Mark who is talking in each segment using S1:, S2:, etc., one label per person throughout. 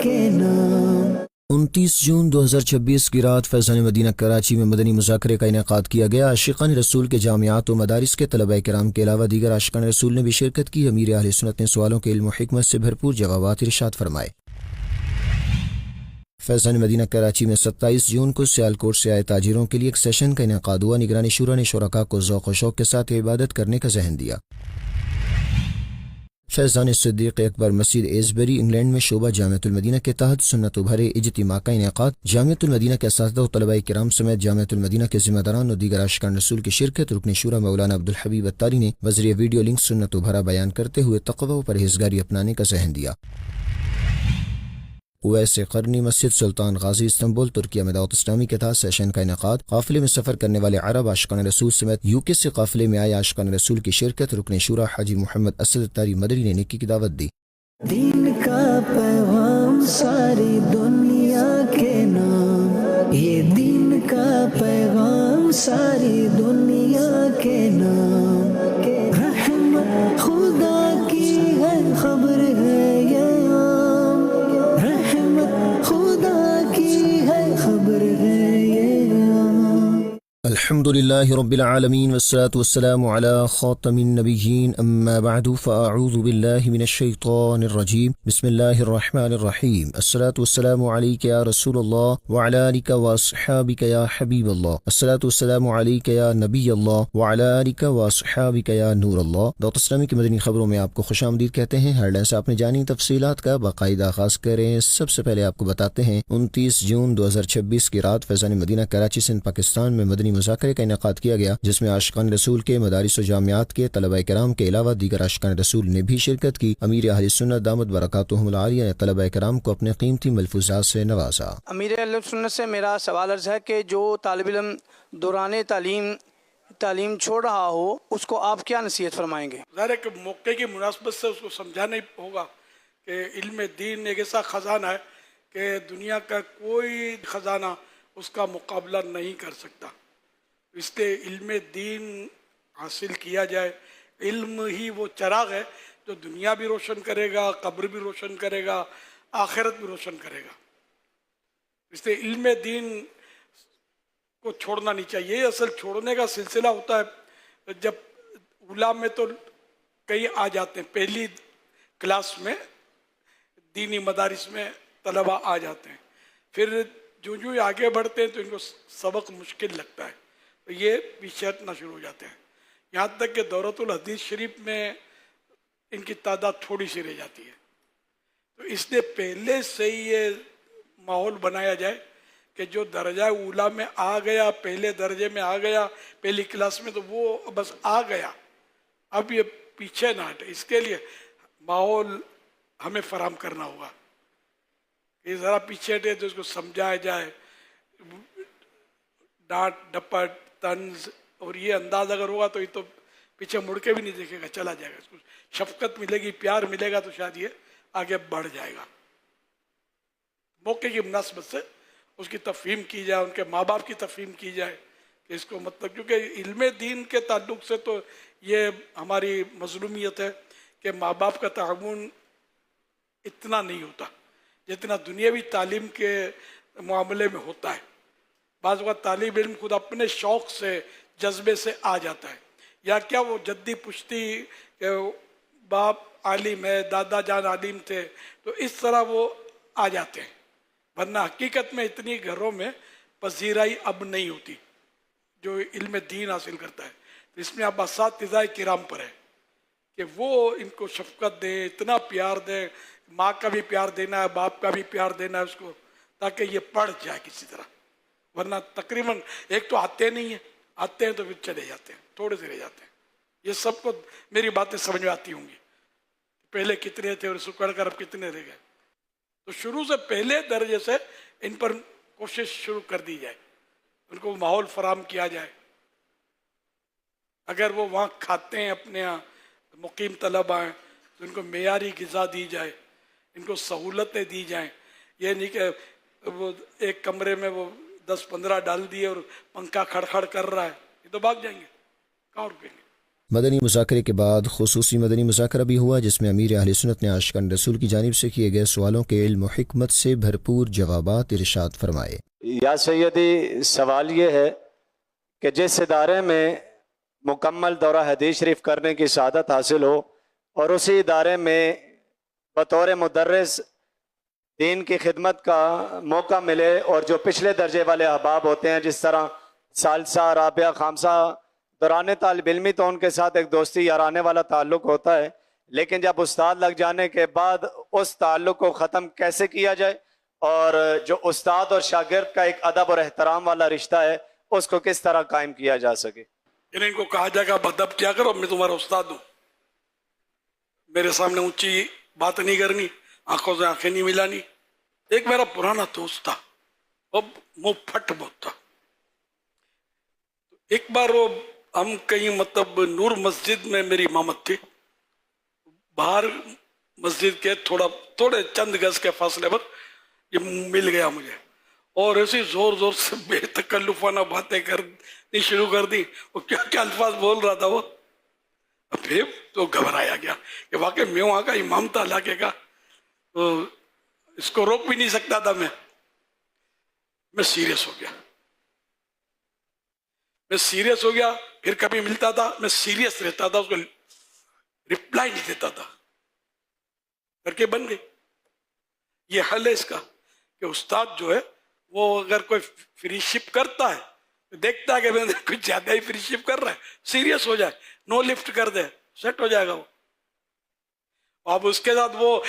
S1: کے نام۔
S2: 29 جون 2026 کی رات فیضان مدینہ کراچی میں مدنی مذاکرے کا انعقاد کیا گیا۔ عاشقان رسول کے جامعات و مدارس کے طلبہ کرام کے علاوہ دیگر عاشقان رسول نے بھی شرکت کی۔ امیر اہل سنت نے سوالوں کے علم و حکمت سے بھرپور جوابات ارشاد فرمائے۔ فیضان مدینہ کراچی میں 27 جون کو سیالکوٹ سے آئے تاجروں کے لیے ایک سیشن کا انعقاد ہوا۔ نگرانی شورا نے شرکاء کو ذوق و شوق کے ساتھ عبادت کرنے کا ذہن دیا۔ فیضان صدیق اکبر مسجد ایزبری انگلینڈ میں شعبہ جامعۃ المدینہ کے تحت سنت و بھرے اجتماع کا انعقاد۔ جامعۃ المدینہ کے اساتذہ و طلباء کرام سمیت جامعۃ المدینہ کے ذمہ داران اور دیگر عاشقان رسول کی شرکت۔ رکن شورا مولانا عبدالحبیب اتاری نے بذریعہ ویڈیو لنک سنت و بھرا بیان کرتے ہوئے تقوی و پرہیزگاری اپنانے کا ذہن دیا۔ اویس قرنی مسجد سلطان غازی استنبول ترکیہ میں دعوت اسلامی کے تحت سیشن کا انعقاد۔ قافلے میں سفر کرنے والے عرب عاشقان رسول سمیت UK سے قافلے میں آئے عاشقان رسول کی شرکت۔ رکن شورا حاجی محمد اسد اتاری مدنی نے نیکی کی دعوت دی۔
S1: دین کا پیغام ساری دنیا کے نام، یہ دین کا پیغام ساری دنیا کے نام، رحمت خدا کی ہے خبر ہے یہ عام، رحمت خدا کی ہے خبر ہے یہ عام۔
S2: الحمد للہ رب العالمین والصلاة والسلام على خاتم النبیین اما بعد فاعوذ باللہ من الشیطان الرجیم بسم اللہ الرحمن الرحیم الصلاة والسلام علیک یا رسول اللہ وعلی آلک واصحابک یا حبیب اللہ الصلاة والسلام علیک یا نبی اللہ وعلی آلک واصحابک یا نور اللہ۔ دعوت اسلامی کی مدنی خبروں میں آپ کو خوش آمدید کہتے ہیں۔ ہیڈ لائنز آپ نے جانی، تفصیلات کا باقاعدہ آغاز کریں۔ سب سے پہلے آپ کو بتاتے ہیں 29 جون 2026 کی رات فیضان مدینہ کراچی سندھ پاکستان میں مدنی مذاکرے کا انعقاد کیا گیا، جس میں عاشقان رسول کے مدارس و جامعات کے طلبہ کرام کے علاوہ دیگر عاشقان رسول نے بھی شرکت کی۔ امیر اہل سنت دامت برکاتہم العالیہ نے طلبہ کرام کو اپنے قیمتی ملفوظات سے نوازا۔
S3: امیر اہل سنت سے میرا سوال عرض ہے کہ جو طالب علم دوران تعلیم چھوڑ رہا ہو اس کو آپ کیا نصیحت فرمائیں گے؟
S4: ظاہر ہے کہ موقع کی مناسبت سے اس کو سمجھانا ہی ہوگا کہ علم دین ایک ایسا خزانہ ہے کہ دنیا کا کوئی خزانہ اس کا مقابلہ نہیں کر سکتا۔ اس لیے علم دین حاصل کیا جائے۔ علم ہی وہ چراغ ہے جو دنیا بھی روشن کرے گا، قبر بھی روشن کرے گا، آخرت بھی روشن کرے گا۔ اس لیے علم دین کو چھوڑنا نہیں چاہیے۔ یہ اصل چھوڑنے کا سلسلہ ہوتا ہے جب اولا میں تو کئی آ جاتے ہیں، پہلی کلاس میں دینی مدارس میں طلبہ آ جاتے ہیں، پھر جو آگے بڑھتے ہیں تو ان کو سبق مشکل لگتا ہے، تو یہ پیچھے ہٹنا شروع ہو جاتے ہیں، یہاں تک کہ دورۃ الحدیث شریف میں ان کی تعداد تھوڑی سی رہ جاتی ہے۔ تو اس لیے پہلے سے ہی یہ ماحول بنایا جائے کہ جو درجہ اولا میں آ گیا، پہلے درجے میں آ گیا، پہلی کلاس میں، تو وہ بس آ گیا، اب یہ پیچھے نہ ہٹے۔ اس کے لیے ماحول ہمیں فراہم کرنا ہوگا کہ ذرا پیچھے ہٹے تو اس کو سمجھایا جائے، ڈانٹ ڈپٹ طنز، اور یہ انداز اگر ہوگا تو یہ تو پیچھے مڑ کے بھی نہیں دیکھے گا، چلا جائے گا۔ اس کو شفقت ملے گی، پیار ملے گا تو شاید یہ آگے بڑھ جائے گا۔ موقع کی مناسبت سے اس کی تفہیم کی جائے، ان کے ماں باپ کی تفہیم کی جائے کہ اس کو مطلب، کیونکہ علم دین کے تعلق سے تو یہ ہماری مظلومیت ہے کہ ماں باپ کا تعاون اتنا نہیں ہوتا جتنا دنیاوی تعلیم کے معاملے میں ہوتا ہے۔ بعض اوقات طالب علم خود اپنے شوق سے، جذبے سے آ جاتا ہے، یا کیا وہ جدی پشتی کہ باپ عالم ہے، دادا جان عالم تھے، تو اس طرح وہ آ جاتے ہیں، ورنہ حقیقت میں اتنی گھروں میں پذیرائی اب نہیں ہوتی جو علم دین حاصل کرتا ہے۔ تو اس میں اب اساتذہ کرام پر ہے کہ وہ ان کو شفقت دیں، اتنا پیار دیں، ماں کا بھی پیار دینا ہے، باپ کا بھی پیار دینا ہے اس کو، تاکہ یہ پڑھ جائے کسی طرح۔ ورنہ تقریباً ایک تو آتے نہیں ہیں، آتے ہیں تو پھر چلے جاتے ہیں، تھوڑے سے رہ جاتے ہیں۔ یہ سب کو میری باتیں سمجھ میں آتی ہوں گی، پہلے کتنے تھے اور اس کو کر کر اب کتنے رہ گئے۔ تو شروع سے پہلے درجے سے ان پر کوشش شروع کر دی جائے، ان کو ماحول فراہم کیا جائے۔ اگر وہ وہاں کھاتے ہیں، اپنے یہاں مقیم طلبہ ہیں، تو ان کو معیاری غذا دی جائے، ان کو سہولتیں دی جائیں۔ یہ نہیں کہ وہ ایک کمرے میں وہ 10-15 ڈال دیے اور پنکھا کھڑ کھڑ کر رہا ہے، یہ تو بھاگ جائیں گے، کہاں رکیں گے۔
S2: مدنی مذاکرے کے بعد خصوصی مدنی مذاکرہ بھی ہوا، جس میں امیر اہل سنت نے عاشقان رسول کی جانب سے کیے گئے سوالوں کے علم و حکمت سے بھرپور جوابات ارشاد فرمائے۔
S5: یا سیدی، سوال یہ ہے کہ جس ادارے میں مکمل دورہ حدیث شریف کرنے کی سعادت حاصل ہو اور اسی ادارے میں بطور مدرس دین کی خدمت کا موقع ملے، اور جو پچھلے درجے والے احباب ہوتے ہیں جس طرح ثالثہ، رابعہ، خامسہ، دوران طالب علمی تو ان کے ساتھ ایک دوستی یارانے والا تعلق ہوتا ہے، لیکن جب استاد لگ جانے کے بعد اس تعلق کو ختم کیسے کیا جائے، اور جو استاد اور شاگرد کا ایک ادب اور احترام والا رشتہ ہے اس کو کس طرح قائم کیا جا سکے۔
S4: ان کو کہا جائے گا ادب کیا کرو، میں تمہارا استاد ہوں، میرے سامنے اونچی بات نہیں کرنی، آنکھوں سے آنکھیں نہیں ملانی۔ ایک میرا پرانا دوست تھا، وہ منہ پھٹ بہت تھا۔ ایک بار وہ ہم کہیں مطلب نور مسجد میں میری امامت تھی، باہر مسجد کے تھوڑے چند گز کے فاصلے پر یہ مل گیا مجھے، اور ایسی زور زور سے بے تکلفانہ باتیں کرنی شروع کر دی۔ وہ کیا کیا الفاظ بول رہا تھا وہ، پھر تو گھبرایا گیا کہ واقعی میں وہاں کا امام تھا علاقے کا، تو اس کو روک بھی نہیں سکتا تھا۔ میں سیریس ہو گیا، پھر کبھی ملتا تھا میں سیریس رہتا تھا، اس کو رپلائی نہیں دیتا تھا، کر کے بن گئی۔ یہ حل ہے اس کا کہ استاد جو ہے وہ اگر کوئی فری شپ کرتا ہے، دیکھتا ہے کہ میں کچھ زیادہ ہی فری شپ کر رہا ہے، سیریس ہو جائے، نو لفٹ کر دے، سیٹ ہو جائے گا وہ۔ اب اس کے ساتھ وہ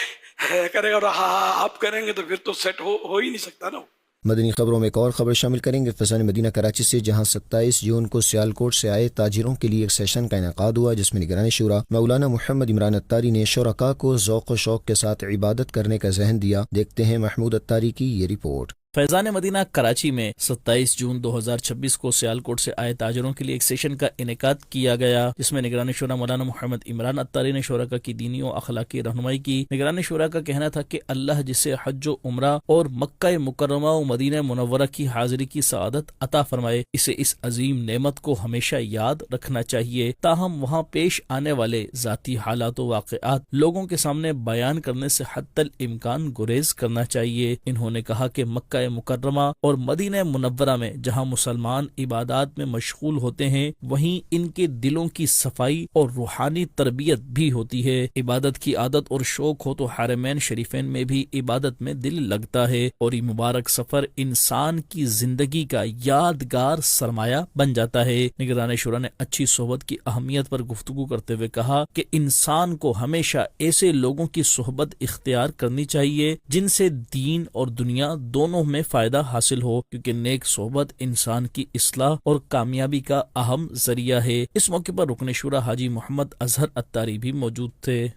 S4: کرے گا ہاں آپ کریں گے تو پھر تو سیٹ ہو ہی نہیں سکتا نا۔
S2: مدنی خبروں میں ایک اور خبر شامل کریں گے۔ فیضان مدینہ کراچی سے، جہاں 27 جون کو سیالکوٹ سے آئے تاجروں کے لیے ایک سیشن کا انعقاد ہوا، جس میں نگران شورا مولانا محمد عمران اتاری نے شرکاء کو ذوق و شوق کے ساتھ عبادت کرنے کا ذہن دیا۔ دیکھتے ہیں محمود اتاری کی یہ رپورٹ۔
S6: فیضان مدینہ کراچی میں 27 جون 2026 کو سیالکوٹ سے آئے تاجروں کے لیے ایک سیشن کا انعقاد کیا گیا، جس میں نگران شورا مولانا محمد عمران اتاری نے شرکاء کی دینی و اخلاقی رہنمائی کی۔ نگران شورا کا کہنا تھا کہ اللہ جسے حج و عمرہ اور مکہ مکرمہ و مدینہ منورہ کی حاضری کی سعادت عطا فرمائے، اسے اس عظیم نعمت کو ہمیشہ یاد رکھنا چاہیے، تاہم وہاں پیش آنے والے ذاتی حالات و واقعات لوگوں کے سامنے بیان کرنے سے حتی الامکان گریز کرنا چاہیے۔ انہوں نے کہا کہ مکہ مکرمہ اور مدینہ منورہ میں جہاں مسلمان عبادات میں مشغول ہوتے ہیں، وہیں ان کے دلوں کی صفائی اور روحانی تربیت بھی ہوتی ہے۔ عبادت کی عادت اور شوق ہو تو حرمین شریفین میں بھی عبادت میں دل لگتا ہے، اور یہ مبارک سفر انسان کی زندگی کا یادگار سرمایہ بن جاتا ہے۔ نگران شورا نے اچھی صحبت کی اہمیت پر گفتگو کرتے ہوئے کہا کہ انسان کو ہمیشہ ایسے لوگوں کی صحبت اختیار کرنی چاہیے جن سے دین اور دنیا دونوں میں فائدہ حاصل ہو، کیونکہ نیک صحبت انسان کی اصلاح اور کامیابی کا اہم ذریعہ ہے۔ اس موقع پر رکن شورا حاجی محمد اظہر اتاری بھی موجود تھے۔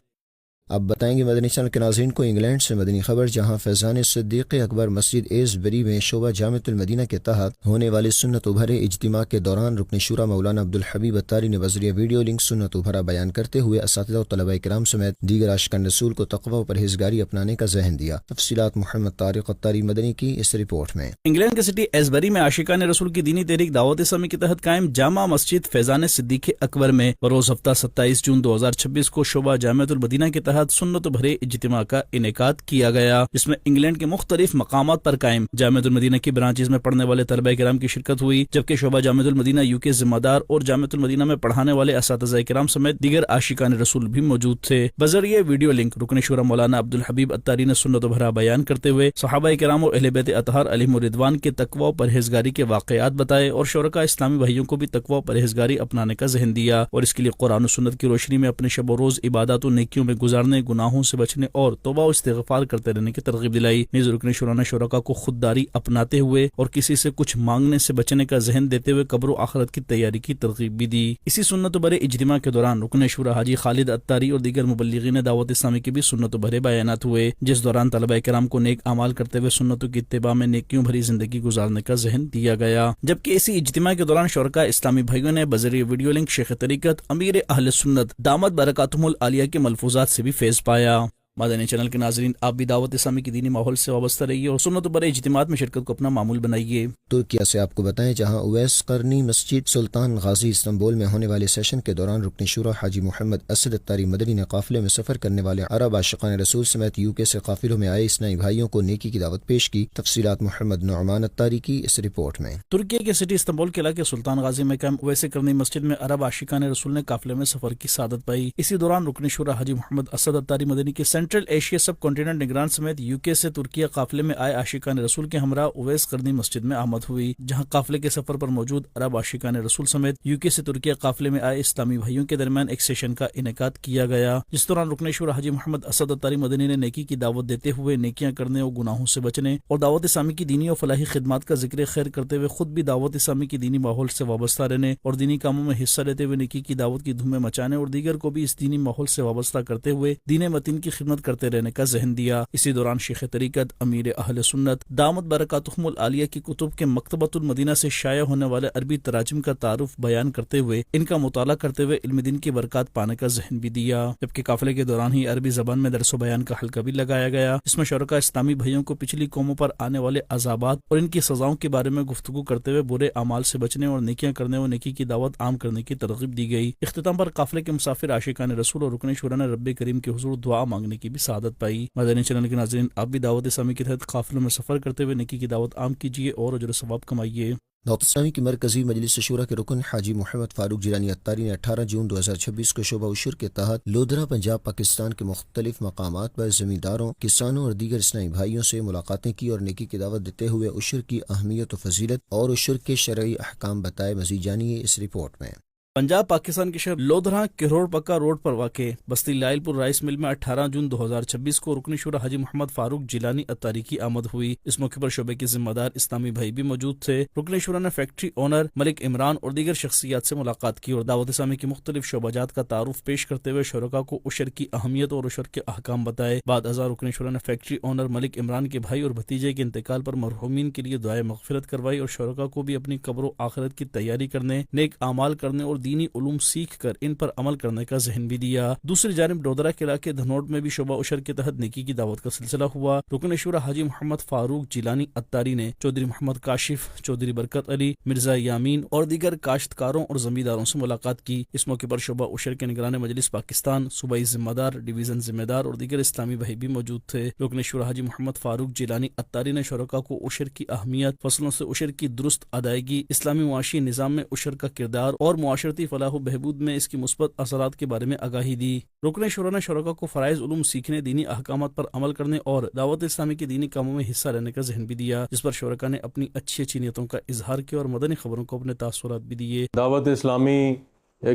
S2: اب بتائیں گے مدنی چینل کے ناظرین کو انگلینڈ سے مدنی خبر، جہاں فیضان صدیق اکبر مسجد ایزبری میں شعبہ جامعۃ المدینہ کے تحت ہونے والے سنت ابھرے اجتماع کے دوران رکن شورا مولانا عبدالحبیب اتاری نے بذریعہ ویڈیو لنک سنت ابھرا بیان کرتے ہوئے اساتذہ و طلباء کرام سمیت دیگر عاشقان رسول کو تقوی و پرہیزگاری اپنانے کا ذہن دیا۔ تفصیلات محمد طارق اتاری مدنی کی اس رپورٹ میں۔
S6: انگلینڈ کے سٹی ایزبری میں عاشقان رسول کی دینی تحریک دعوت اسلامی کے تحت قائم جامع مسجد فیضان صدیق اکبر میں بروز ہفتہ 27 جون 2026 کو شعبہ جامعۃ المدینہ کے تحت سنت بھرے اجتماع کا انعقاد کیا گیا، جس میں انگلینڈ کے مختلف مقامات پر قائم جامعۃ المدینہ کی برانچز میں پڑھنے والے طلباء کرام کی شرکت ہوئی، جبکہ شعبہ جامعۃ المدینہ یو کے ذمہ دار اور جامعۃ المدینہ میں پڑھانے والے اساتذہ کرام سمیت دیگر عاشقان رسول بھی موجود تھے۔ بذریعہ ویڈیو لنک رکن شورا مولانا عبدالحبیب اتاری نے سنت بھرا بیان کرتے ہوئے صحابہ کرام اور اہل بیت اطہار علیہم الرضوان کے تقوی و پرہیزگاری کے واقعات بتائے، اور شرکاء اسلامی بھائیوں کو بھی تقوی و پرہیزگاری اپنانے کا ذہن دیا، اور اس کے لیے قرآن و سنت کی روشنی میں اپنے شب و روز عبادات و نیکیوں میں گزارنے، گناہوں سے بچنے اور توبہ و استغفار کرتے رہنے کی ترغیب دلائی۔ نیز رکن شورا نے شرکاء کو خودداری اپناتے ہوئے اور کسی سے کچھ مانگنے سے بچنے کا ذہن دیتے ہوئے قبر و آخرت کی تیاری کی ترغیب بھی دی۔ اسی سنت بھرے اجتماع کے دوران رکن شورا حاجی خالد اتاری اور دیگر مبلغین دعوت اسلامی کے بھی سنت بھرے بیانات ہوئے، جس دوران طلباء کرام کو نیک اعمال کرتے ہوئے سنتوں کی اتباع میں نیکیوں بھری زندگی گزارنے کا ذہن دیا گیا۔ جبکہ اسی اجتماع کے دوران شرکاء اسلامی بھائیوں نے بذریعہ ویڈیو لنک شیخ طریقت امیر اہل سنت دامت برکاتہم العالیہ کے ملفوظات سے بھی فیض پایا۔ مدنی چینل کے ناظرین، آپ بھی دعوت اسلامی کی دینی ماحول سے وابستہ رہیے اور سنت برے اجتماعات میں شرکت کو اپنا معمول بنائیے۔
S2: ترکیہ سے آپ کو بتائیں، جہاں اویس قرنی مسجد سلطان غازی استنبول میں ہونے والے سیشن کے دوران رکن شورا حاجی محمد اسد اتاری مدنی نے قافلے میں سفر کرنے والے عرب عاشقان رسول سمیت UK سے قافلوں میں آئے اسلامی بھائیوں کو نیکی کی دعوت پیش کی۔ تفصیلات محمد نعمان اتاری کی اس رپورٹ میں۔
S6: ترکیہ کے سٹی استنبول کے علاقے سلطان غازی میں قائم اویس قرنی مسجد میں عرب عاشقان رسول نے قافلے میں سفر کی سعادت پائی۔ اسی دوران رکن شورا حاجی محمد اسد اتاری مدنی کے سینٹرل ایشیا سب کانٹیننٹ نگران سمیت UK سے ترکیہ قافلے میں آئے عاشقان رسول کے ہمراہ اویس قرنی مسجد میں آمد ہوئی، جہاں قافلے کے سفر پر موجود عرب عاشقان رسول سمیت UK سے ترکیہ قافلے میں آئے اسلامی بھائیوں کے درمیان ایک سیشن کا انعقاد کیا گیا، جس دوران رکن شورا حاجی محمد اسد اتاری مدنی نے نیکی کی دعوت دیتے ہوئے نیکیاں کرنے اور گناہوں سے بچنے اور دعوت اسلامی کی دینی اور فلاحی خدمات کا ذکر خیر کرتے ہوئے خود بھی دعوت اسلامی کی دینی ماحول سے وابستہ رہنے اور دینی کاموں میں حصہ لیتے ہوئے نیکی کی دعوت کی دھومیں مچانے اور دیگر کو بھی اس دینی ماحول سے وابستہ کرتے ہوئے دین متین کی خدمت کرتے رہنے کا ذہن دیا۔ اسی دوران شیخ طریقت امیر اہل سنت دامت برکاتہم العالیہ کی کتب کے مکتبۃ المدینہ سے شائع ہونے والے عربی تراجم کا تعارف بیان کرتے ہوئے ان کا مطالعہ کرتے ہوئے علم دین کی برکات پانے کا ذہن بھی دیا، جبکہ قافلے کے دوران ہی عربی زبان میں درس و بیان کا حلقہ بھی لگایا گیا، جس میں شرکاء اسلامی بھائیوں کو پچھلی قوموں پر آنے والے عذابات اور ان کی سزاؤں کے بارے میں گفتگو کرتے ہوئے برے اعمال سے بچنے اور نیکیاں کرنے اور نیکی کی دعوت عام کرنے کی ترغیب دی گئی۔ اختتام پر قافلے کے مسافر عاشقان رسول اور رکن شورا نے رب کریم کے حضور دعا مانگنے کی بھی سعادت پائی۔ مدنی چینل کے ناظرین، آپ بھی دعوت اسلامی کے تحت قافلوں میں سفر کرتے ہوئے نیکی کی دعوت عام کیجیے اور اجر و ثواب کمائیے۔
S2: دعوت اسلامی کی مرکزی مجلس شورا کے رکن حاجی محمد فاروق جیلانی اتاری نے 18 جون 2026 کو شعبہ عشر کے تحت لودھرا پنجاب پاکستان کے مختلف مقامات پر زمینداروں، کسانوں اور دیگر اسلامی بھائیوں سے ملاقاتیں کی اور نیکی کی دعوت دیتے ہوئے عشر کی اہمیت و فضیلت اور عشر کے شرعی احکام بتائے۔ مزید جانیے اس رپورٹ میں۔
S6: پنجاب پاکستان کے شہر لودھرا کروڑ پکا روڈ پر واقع بستی لائل پور رائس مل میں 18 جون 2026 کو رکن شورا حاجی محمد فاروق جیلانی اتاری کی آمد ہوئی۔ اس موقع پر شعبے کے ذمہ دار اسلامی بھائی بھی موجود تھے۔ رکن شورا نے فیکٹری اونر ملک عمران اور دیگر شخصیات سے ملاقات کی اور دعوت اسلامی کی مختلف شعبہ جات کا تعارف پیش کرتے ہوئے شرکاء کو عشر کی اہمیت اور عشر کے احکام بتائے۔ بعد ازاں رکن شورا نے فیکٹری اونر ملک عمران کے بھائی اور بھتیجے کے انتقال پر مرحومین کے لیے دعائے مغفرت کروائی اور شرکاء کو بھی اپنی قبر و آخرت کی تیاری کرنے، نیک اعمال کرنے اور دینی علوم سیکھ کر ان پر عمل کرنے کا ذہن بھی دیا۔ دوسری جانب ڈودرا کے علاقے دھنوٹ میں بھی شعبہ عشر کے تحت نیکی کی دعوت کا سلسلہ ہوا۔ رکن شورا حاجی محمد فاروق جیلانی اتاری نے چودھری محمد کاشف، چودھری برکت علی، مرزا یامین اور دیگر کاشتکاروں اور زمینداروں سے ملاقات کی۔ اس موقع پر شعبہ عشر کے نگران مجلس پاکستان، صوبائی ذمہ دار، ڈویژن ذمہ دار اور دیگر اسلامی بھائی بھی موجود تھے۔ رکن شورا حاجی محمد فاروق جیلانی اتاری نے شرکاء کو عشر کی اہمیت، فصلوں سے عشر کی درست ادائیگی، اسلامی معاشی نظام میں عشر کا کردار اور معاشرتی فلاح و بہبود میں اس کی مثبت اثرات کے بارے میں آگاہی دی۔ رکن شورا نے شرکاء کو فرائض علوم سیکھنے، دینی احکامات پر عمل کرنے اور دعوت اسلامی کی دینی کاموں میں حصہ لینے کا ذہن بھی دیا، جس پر شرکاء نے اپنی اچھی نیتوں کا اظہار کیا اور مدنی خبروں کو اپنے تاثرات بھی دیے۔
S7: دعوت اسلامی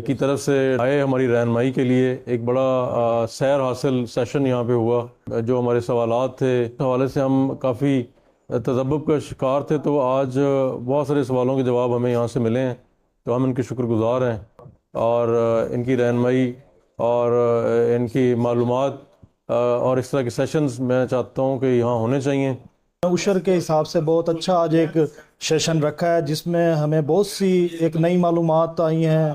S7: کی طرف سے آئے ہماری رہنمائی کے لیے ایک بڑا سیر حاصل سیشن یہاں پہ ہوا۔ جو ہمارے سوالات تھے اس حوالے سے ہم کافی تذبذب کا شکار تھے، تو آج بہت سارے سوالوں کے جواب ہمیں یہاں سے ملے ہیں، تو ہم ان کے شکر گزار ہیں اور ان کی رہنمائی اور ان کی معلومات اور اس طرح کے سیشنز میں چاہتا ہوں کہ یہاں ہونے چاہیے۔
S8: عشر کے حساب سے بہت اچھا آج ایک سیشن رکھا ہے، جس میں ہمیں بہت سی ایک نئی معلومات آئی ہیں،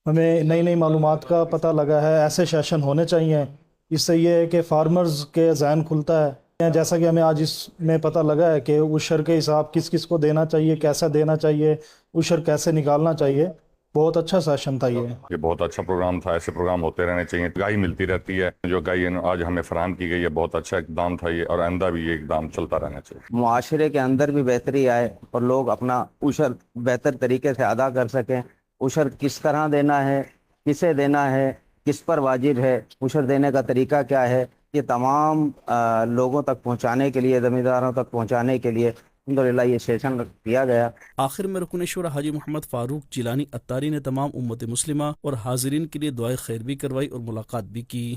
S8: ہمیں نئی معلومات کا پتہ لگا ہے۔ ایسے سیشن ہونے چاہیے، اس سے یہ ہے کہ فارمرز کے ذہن کھلتا ہے، جیسا کہ ہمیں آج اس میں پتہ لگا ہے کہ عشر کے حساب کس کس کو دینا چاہیے، کیسا دینا چاہیے، عشر کیسے نکالنا چاہیے۔ بہت اچھا سیشن تھا یہ
S9: بہت اچھا پروگرام تھا۔ ایسے پروگرام ہوتے رہنے چاہیے۔ گائی ملتی رہتی ہے، جو گائی آج ہمیں فراہم کی گئی ہے، بہت اچھا اقدام تھا یہ، اور آئندہ بھی یہ اقدام چلتا رہنا چاہیے۔
S10: معاشرے کے اندر بھی بہتری آئے اور لوگ اپنا عشر بہتر طریقے سے ادا کر سکیں۔ عشر کس طرح دینا ہے، کسے دینا ہے، کس پر واجب ہے، عشر دینے کا طریقہ کیا ہے، یہ تمام لوگوں تک پہنچانے کے لیے، زمینداروں تک پہنچانے کے لیے الحمدللہ یہ سیشن کیا گیا۔
S6: آخر میں رکن شورا حاجی محمد فاروق جیلانی اتاری نے تمام امت مسلمہ اور حاضرین کے لیے دعائے خیر بھی کروائی اور ملاقات بھی کی۔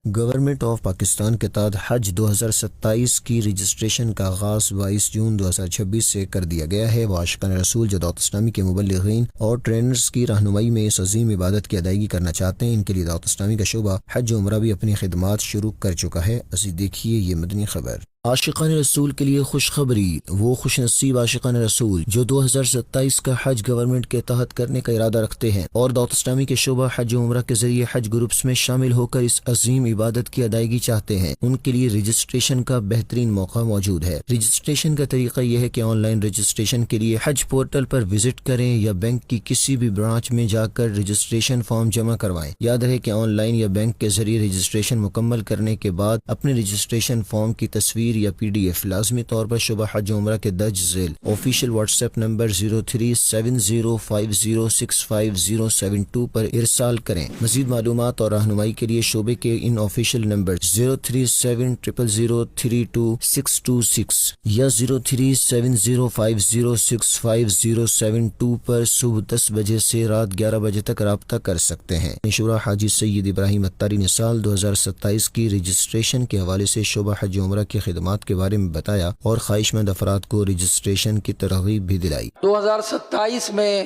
S2: گورنمنٹ آف پاکستان کے تحت حج 2027 کی رجسٹریشن کا آغاز 22 جون 2026 سے کر دیا گیا ہے۔ وہ عاشقان رسول جو دعوت اسلامی کے مبلغین اور ٹرینرز کی رہنمائی میں اس عظیم عبادت کی ادائیگی کرنا چاہتے ہیں، ان کے لیے دعوت اسلامی کا شعبہ حج و عمرہ بھی اپنی خدمات شروع کر چکا ہے۔ مزید دیکھیے یہ مدنی خبر۔ عاشقان رسول کے لیے خوشخبری، وہ خوش نصیب عاشقان رسول جو 2027 کا حج گورنمنٹ کے تحت کرنے کا ارادہ رکھتے ہیں اور دعوت اسلامی کے شعبہ حج و عمرہ کے ذریعے حج گروپس میں شامل ہو کر اس عظیم عبادت کی ادائیگی چاہتے ہیں، ان کے لیے رجسٹریشن کا بہترین موقع موجود ہے۔ رجسٹریشن کا طریقہ یہ ہے کہ آن لائن رجسٹریشن کے لیے حج پورٹل پر وزٹ کریں یا بینک کی کسی بھی برانچ میں جا کر رجسٹریشن فارم جمع کروائیں۔ یاد رہے کہ آن لائن یا بینک کے ذریعے رجسٹریشن مکمل کرنے کے بعد اپنے رجسٹریشن فارم کی تصویر یا PDF لازمی طور پر شعبہ حج و عمرہ کے درج ذیل آفیشیل واٹس ایپ نمبر 037050657072 پر ارسال کریں۔ مزید معلومات اور رہنمائی کے لیے شعبے کے ان آفیشیل نمبر 037000322626 یا 037050657072 پر صبح 10 بجے سے رات 11 بجے تک رابطہ کر سکتے ہیں۔ شورا حاجی سید ابراہیم اتاری نے سال 2027 کی رجسٹریشن کے حوالے سے شعبہ حج و عمرہ کی خدمات کے بارے میں بتایا اور خواہش مند افراد کو رجسٹریشن کی ترغیب بھی دلائی۔
S11: 2027 میں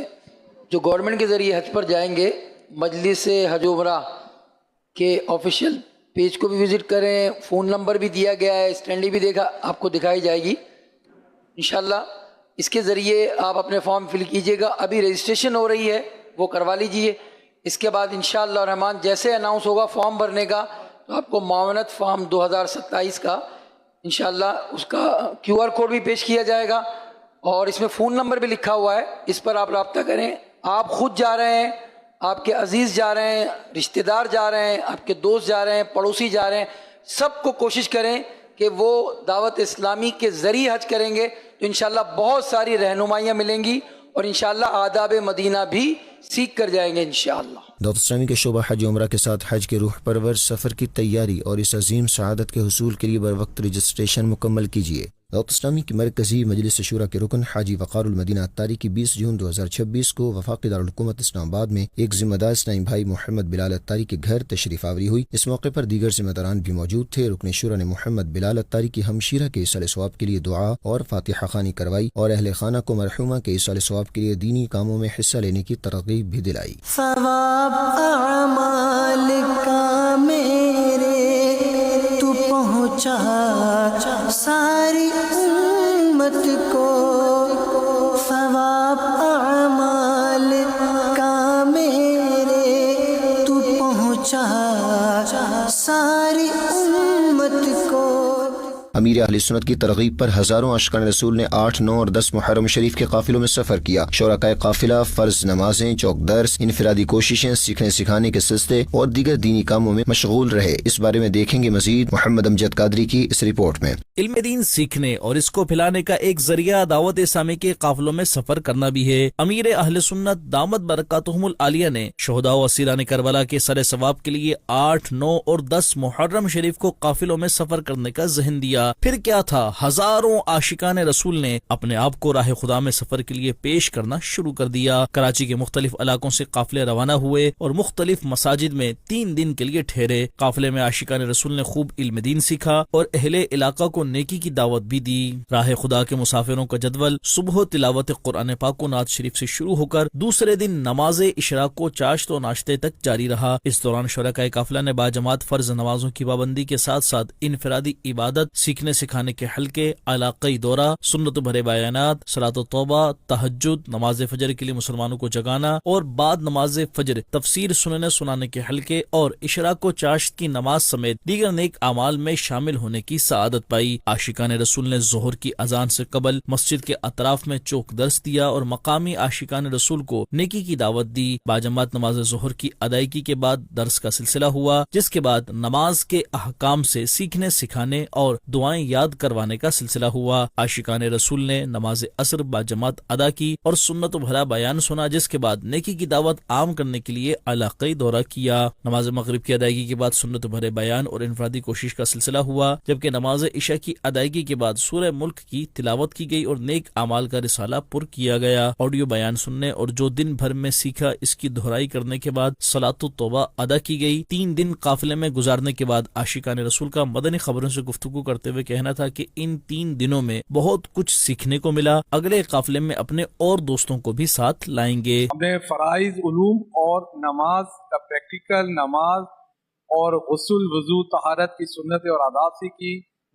S11: جو گورنمنٹ کے ذریعے حج پر جائیں گے، مجلس حج و عمرہ کے آفیشیل پیج کو بھی وزٹ کریں، فون نمبر بھی دیا گیا ہے، اسٹینڈی بھی آپ کو دکھائی جائے گی انشاءاللہ۔ اس کے ذریعے آپ اپنے فارم فل کیجئے گا، ابھی رجسٹریشن ہو رہی ہے وہ کروا لیجئے۔ اس کے بعد انشاءاللہ الرحمن جیسے اناؤنس ہوگا فارم بھرنے کا تو آپ کو معاونت فارم 2027 کا انشاءاللہ اس کا QR کوڈ بھی پیش کیا جائے گا اور اس میں فون نمبر بھی لکھا ہوا ہے، اس پر آپ رابطہ کریں۔ آپ خود جا رہے ہیں، آپ کے عزیز جا رہے ہیں، رشتہ دار جا رہے ہیں، آپ کے دوست جا رہے ہیں، پڑوسی جا رہے ہیں، سب کو کوشش کریں کہ وہ دعوت اسلامی کے ذریعے حج کریں گے تو انشاءاللہ بہت ساری رہنمائیاں ملیں گی اور انشاءاللہ آداب مدینہ بھی سیکھ کر جائیں گے انشاءاللہ۔
S2: دعوت اسلامی کے شعبہ حج و عمرہ کے ساتھ حج کے روح پرور سفر کی تیاری اور اس عظیم سعادت کے حصول کے لیے بروقت رجسٹریشن مکمل کیجیے۔ دعوت اسلامی کی مرکزی مجلس شورا کے رکن حاجی وقار المدینہ اتاری کی 20 جون 2026 کو وفاقی دارالحکومت اسلام آباد میں ایک ذمہ دار اسلامی بھائی محمد بلال اتاری کے گھر تشریف آوری ہوئی۔ اس موقع پر دیگر ذمہ داران بھی موجود تھے۔ رکن شورا نے محمد بلال اتاری کی ہمشیرہ کے ایصال ثواب کے لیے دعا اور فاتحہ خوانی کروائی اور اہل خانہ کو مرحومہ کے ایصال ثواب کے لیے دینی کاموں میں حصہ لینے کی ترغیب بھی دلائی۔
S1: ثواب اعمال کا میرے تو پہنچا ساری امت کو، ثواب اعمال کا میرے تو پہنچا ساری امت کو۔
S2: امیر اہل سنت کی ترغیب پر ہزاروں عاشقان رسول نے 8، 9 اور 10 محرم شریف کے قافلوں میں سفر کیا۔ شرکائے قافلہ فرض نمازیں، چوک درس، انفرادی کوششیں، سیکھنے سکھانے کے سلسلے اور دیگر دینی کاموں میں مشغول رہے۔ اس بارے میں دیکھیں گے مزید محمد امجد قادری کی اس رپورٹ میں۔
S6: علم دین سیکھنے اور اس کو پھیلانے کا ایک ذریعہ دعوت اسلامی کے قافلوں میں سفر کرنا بھی ہے۔ امیر اہل سنت دامت برکاتہم العالیہ نے شہداء و اسیران کربلا کے سر ثواب کے لیے 8، 9 اور 10 محرم شریف کو قافلوں میں سفر کرنے کا ذہن دیا۔ پھر کیا تھا، ہزاروں عاشقان رسول نے اپنے آپ کو راہ خدا میں سفر کے لیے پیش کرنا شروع کر دیا۔ کراچی کے مختلف علاقوں سے قافلے روانہ ہوئے اور مختلف مساجد میں 3 دن کے لیے ٹھہرے۔ قافلے میں عاشقان رسول نے خوب علم دین سیکھا اور اہل علاقہ کو نیکی کی دعوت بھی دی۔ راہ خدا کے مسافروں کا جدول صبح تلاوت قرآن پاک و نعت شریف سے شروع ہو کر دوسرے دن نماز اشراق کو چاشت و ناشتے تک جاری رہا۔ اس دوران شرکائے قافلہ نے باجماعت فرض نمازوں کی پابندی کے ساتھ ساتھ انفرادی عبادت، سیکھنے سکھانے کے حلقے، علاقائی دورہ، سنت بھرے بیانات، صلاۃ التوبہ، تہجد، نماز فجر کے لیے مسلمانوں کو جگانا اور بعد نماز فجر تفسیر سننے سنانے کے حلقے اور اشراق و چاشت کی نماز سمیت دیگر نیک اعمال میں شامل ہونے کی سعادت پائی۔ عاشقان رسول نے ظہر کی اذان سے قبل مسجد کے اطراف میں چوک درس دیا اور مقامی عاشقان رسول کو نیکی کی دعوت دی۔ باجماعت نماز ظہر کی ادائیگی کے بعد درس کا سلسلہ ہوا، جس کے بعد نماز کے احکام سے سیکھنے سکھانے اور دعائیں یاد کروانے کا سلسلہ ہوا۔ عاشقان رسول نے نماز عصر باجماعت ادا کی اور سنت بھرا بیان سنا، جس کے بعد نیکی کی دعوت عام کرنے کے لیے علاقائی دورہ کیا۔ نماز مغرب کی ادائیگی کے بعد سنت بھرے بیان اور انفرادی کوشش کا سلسلہ ہوا، جبکہ نماز عشاء کی ادائیگی کے بعد سورہ ملک کی تلاوت کی گئی اور نیک اعمال کا رسالہ پر کیا گیا۔ آڈیو بیان سننے اور جو دن بھر میں سیکھا اس کی دہرائی کرنے کے بعد صلاۃ التوبہ ادا کی گئی۔ 3 دن قافلے میں گزارنے کے بعد عاشقان رسول کا مدنی خبروں سے گفتگو کرتے ہوئے کہنا تھا کہ ان 3 دنوں میں بہت کچھ سیکھنے کو ملا۔ اگلے قافلے میں اپنے اور دوستوں کو بھی ساتھ لائیں گے۔
S12: ہم نے فرائض علوم اور نماز کا پریکٹیکل، نماز اور غسل، وضو، طہارت کی سنت اور آداب سیکھی،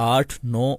S6: 8, 9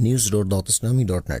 S2: news.dawatislamie.net